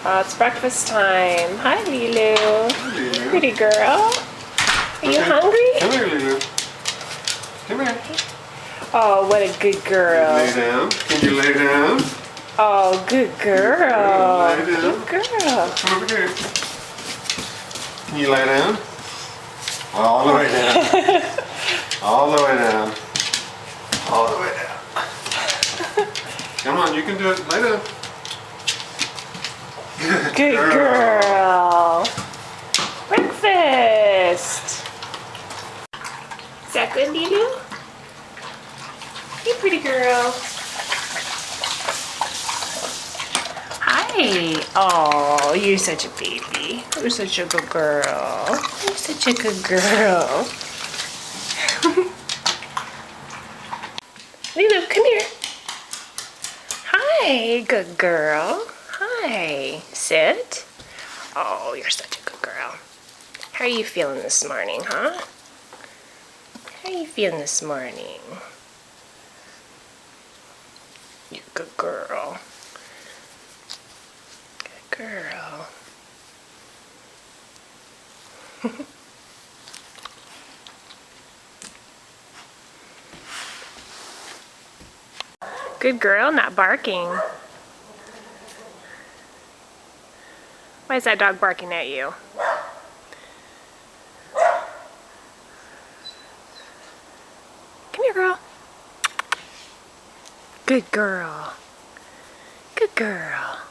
It's breakfast time. Hi, Lilu. Hi, Lilu. Pretty girl. Are you hungry? Come here, Lilu. Come here. Oh, what a good girl. Lay down. Can you lay down? Oh, good girl. Lay down. Good girl. Come over here. Can you lay down? All the way down. All the way down. All the way down. Come on, you can do it. Lay down. Good girl. Breakfast. Is that good, Lilu? Hey, pretty girl. Hi. Oh, you're such a baby. You're such a good girl. You're such a good girl. Lilu, come here. Hi, good girl. Hi. Sit. Oh, you're such a good girl. How are you feeling this morning, huh? How are you feeling this morning? You're a good girl. Good girl. Good girl, not barking. Why is that dog barking at you? Come here, girl. Good girl. Good girl.